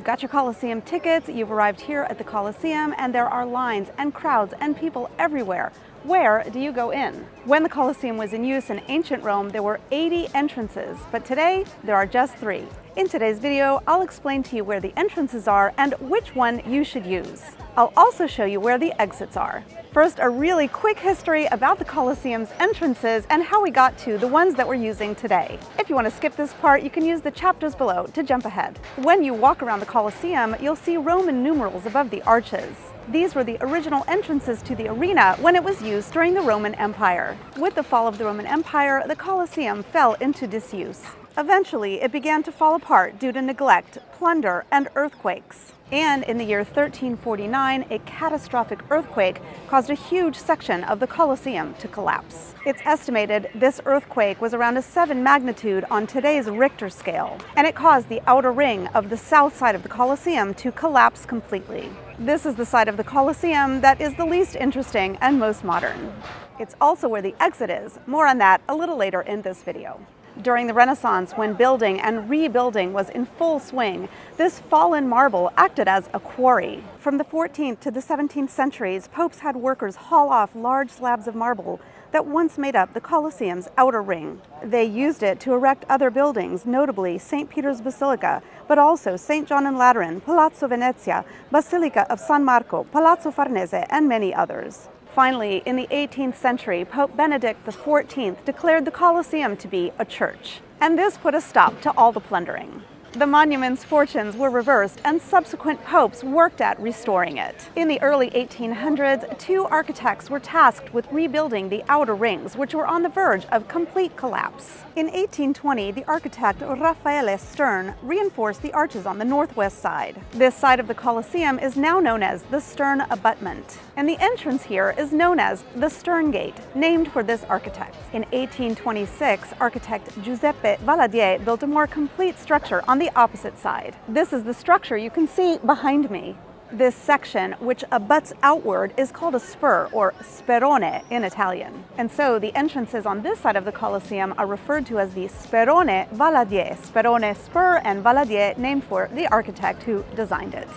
You've got your Colosseum tickets, you've arrived here at the Colosseum, and there are lines and crowds and people everywhere. Where do you go in? When the Colosseum was in use in ancient Rome, there were 80 entrances, but today there are just 3. In today's video, I'll explain to you where the entrances are and which one you should use. I'll also show you where the exits are. First, a really quick history about the Colosseum's entrances and how we got to the ones that we're using today. If you want to skip this part, you can use the chapters below to jump ahead. When you walk around the Colosseum, you'll see Roman numerals above the arches. These were the original entrances to the arena when it was used during the Roman Empire. With the fall of the Roman Empire, the Colosseum fell into disuse. Eventually, it began to fall apart due to neglect, plunder, and earthquakes. And in the year 1349, a catastrophic earthquake caused a huge section of the Colosseum to collapse. It's estimated this earthquake was around a 7 magnitude on today's Richter scale, and it caused the outer ring of the south side of the Colosseum to collapse completely. This is the side of the Colosseum that is the least interesting and most modern. It's also where the exit is. More on that a little later in this video. During the Renaissance, when building and rebuilding was in full swing, this fallen marble acted as a quarry. From the 14th to the 17th centuries, popes had workers haul off large slabs of marble that once made up the Colosseum's outer ring. They used it to erect other buildings, notably St. Peter's Basilica, but also St. John in Lateran, Palazzo Venezia, Basilica of San Marco, Palazzo Farnese, and many others. Finally, in the 18th century, Pope Benedict XIV declared the Colosseum to be a church, and this put a stop to all the plundering. The monument's fortunes were reversed, and subsequent popes worked at restoring it. In the early 1800s, 2 architects were tasked with rebuilding the outer rings, which were on the verge of complete collapse. In 1820, the architect Raffaele Stern reinforced the arches on the northwest side. This side of the Colosseum is now known as the Stern Abutment, and the entrance here is known as the Stern Gate, named for this architect. In 1826, architect Giuseppe Valadier built a more complete structure on the opposite side. This is the structure you can see behind me. This section, which abuts outward, is called a spur, or Sperone in Italian. And so the entrances on this side of the Colosseum are referred to as the Sperone Valadier. Sperone, spur, and Valadier, named for the architect who designed it.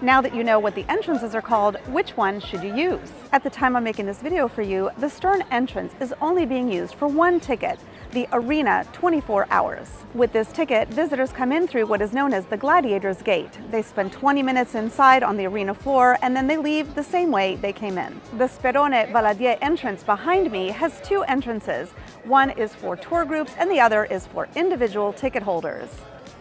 Now that you know what the entrances are called, which one should you use? At the time I'm making this video for you, the Stern entrance is only being used for one ticket, the Arena 24 hours. With this ticket, visitors come in through what is known as the Gladiator's Gate. They spend 20 minutes inside on the arena floor, and then they leave the same way they came in. The Sperone Valadier entrance behind me has 2 entrances. One is for tour groups, and the other is for individual ticket holders.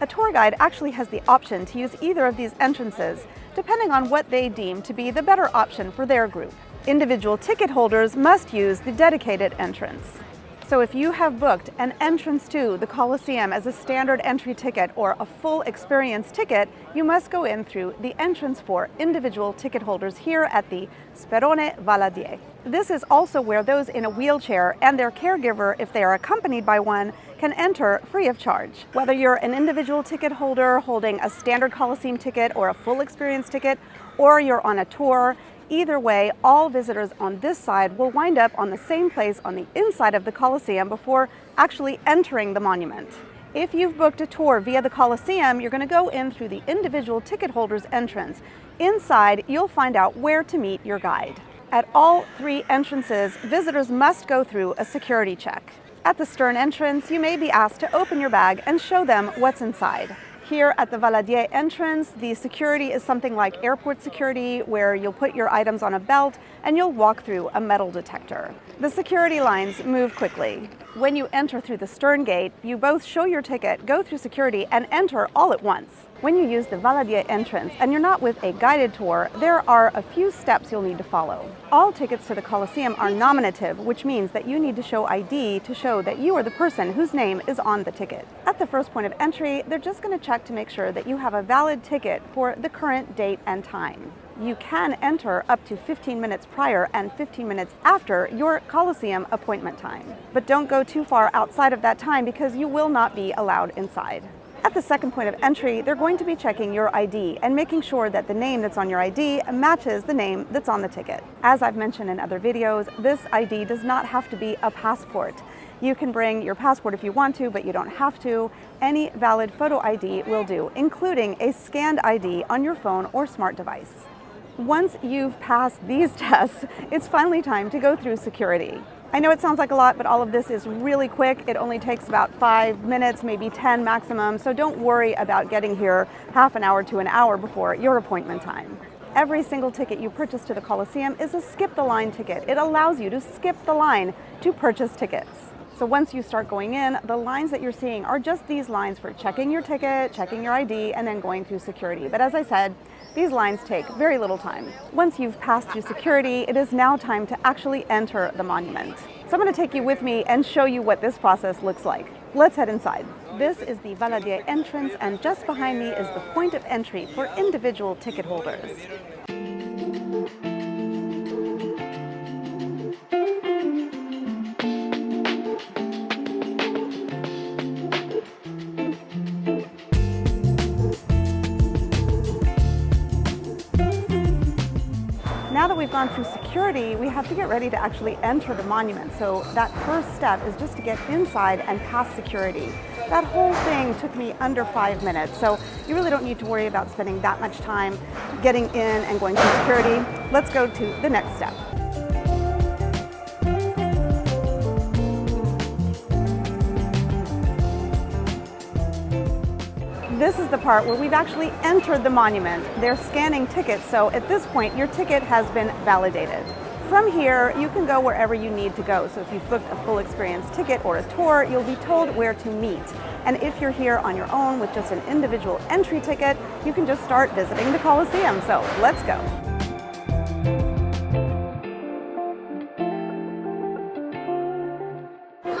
A tour guide actually has the option to use either of these entrances, depending on what they deem to be the better option for their group. Individual ticket holders must use the dedicated entrance. So if you have booked an entrance to the Colosseum as a standard entry ticket or a full experience ticket, you must go in through the entrance for individual ticket holders here at the Sperone Valadier. This is also where those in a wheelchair and their caregiver, if they are accompanied by one, can enter free of charge. Whether you're an individual ticket holder holding a standard Colosseum ticket or a full experience ticket, or you're on a tour, either way, all visitors on this side will wind up on the same place on the inside of the Colosseum before actually entering the monument. If you've booked a tour via the Colosseum, you're going to go in through the individual ticket holder's entrance. Inside, you'll find out where to meet your guide. At all 3 entrances, visitors must go through a security check. At the Stern entrance, you may be asked to open your bag and show them what's inside. Here at the Valadier entrance, the security is something like airport security, where you'll put your items on a belt and you'll walk through a metal detector. The security lines move quickly. When you enter through the Stern Gate, you both show your ticket, go through security, and enter all at once. When you use the Valadier entrance and you're not with a guided tour, there are a few steps you'll need to follow. All tickets to the Colosseum are nominative, which means that you need to show ID to show that you are the person whose name is on the ticket. At the first point of entry, they're just going to check to make sure that you have a valid ticket for the current date and time. You can enter up to 15 minutes prior and 15 minutes after your Colosseum appointment time. But don't go too far outside of that time because you will not be allowed inside. At the second point of entry, they're going to be checking your ID and making sure that the name that's on your ID matches the name that's on the ticket. As I've mentioned in other videos, this ID does not have to be a passport. You can bring your passport if you want to, but you don't have to. Any valid photo ID will do, including a scanned ID on your phone or smart device. Once you've passed these tests, it's finally time to go through security. I know it sounds like a lot, but all of this is really quick. It only takes about 5 minutes, maybe 10 maximum, so don't worry about getting here half an hour to an hour before your appointment time. Every single ticket you purchase to the Colosseum is a skip the line ticket. It allows you to skip the line to purchase tickets. So once you start going in, the lines that you're seeing are just these lines for checking your ticket, checking your ID, and then going through security. But as I said, these lines take very little time. Once you've passed through security, it is now time to actually enter the monument. So I'm going to take you with me and show you what this process looks like. Let's head inside. This is the Valadier entrance, and just behind me is the point of entry for individual ticket holders. Now that we've gone through security, we have to get ready to actually enter the monument. So that first step is just to get inside and past security. That whole thing took me under 5 minutes, so you really don't need to worry about spending that much time getting in and going through security. Let's go to the next step. This is the part where we've actually entered the monument. They're scanning tickets, so at this point your ticket has been validated. From here, you can go wherever you need to go. So if you've booked a full experience ticket or a tour, you'll be told where to meet. And if you're here on your own with just an individual entry ticket, you can just start visiting the Colosseum. So let's go.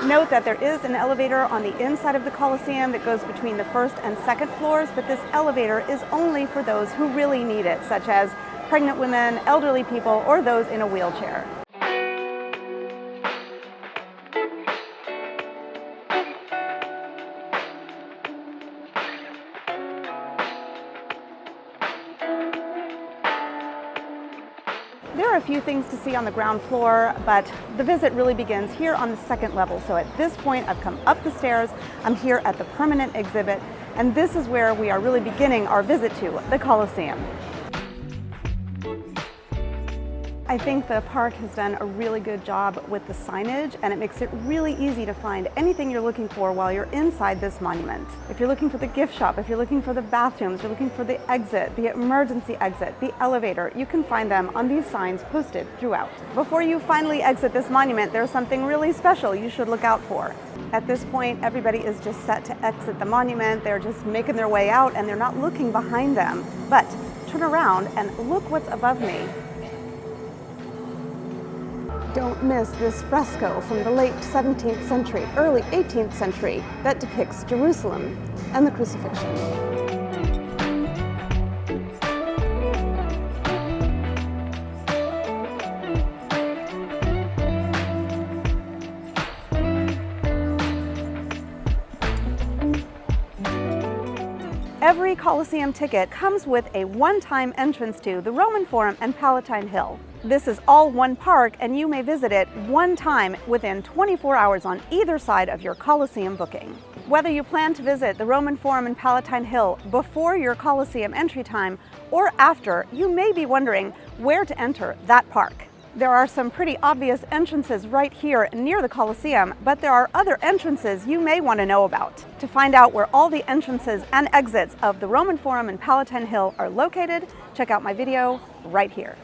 Note that there is an elevator on the inside of the Colosseum that goes between the first and second floors, but this elevator is only for those who really need it, such as pregnant women, elderly people, or those in a wheelchair. There are a few things to see on the ground floor, but the visit really begins here on the second level. So at this point, I've come up the stairs, I'm here at the permanent exhibit, and this is where we are really beginning our visit to the Colosseum. I think the park has done a really good job with the signage, and it makes it really easy to find anything you're looking for while you're inside this monument. If you're looking for the gift shop, if you're looking for the bathrooms, you're looking for the exit, the emergency exit, the elevator, you can find them on these signs posted throughout. Before you finally exit this monument, there's something really special you should look out for. At this point, everybody is just set to exit the monument. They're just making their way out and they're not looking behind them. But turn around and look what's above me. Don't miss this fresco from the late 17th century, early 18th century that depicts Jerusalem and the crucifixion. Every Colosseum ticket comes with a one-time entrance to the Roman Forum and Palatine Hill. This is all one park, and you may visit it one time within 24 hours on either side of your Colosseum booking. Whether you plan to visit the Roman Forum and Palatine Hill before your Colosseum entry time or after, you may be wondering where to enter that park. There are some pretty obvious entrances right here near the Colosseum, but there are other entrances you may want to know about. To find out where all the entrances and exits of the Roman Forum and Palatine Hill are located, check out my video right here.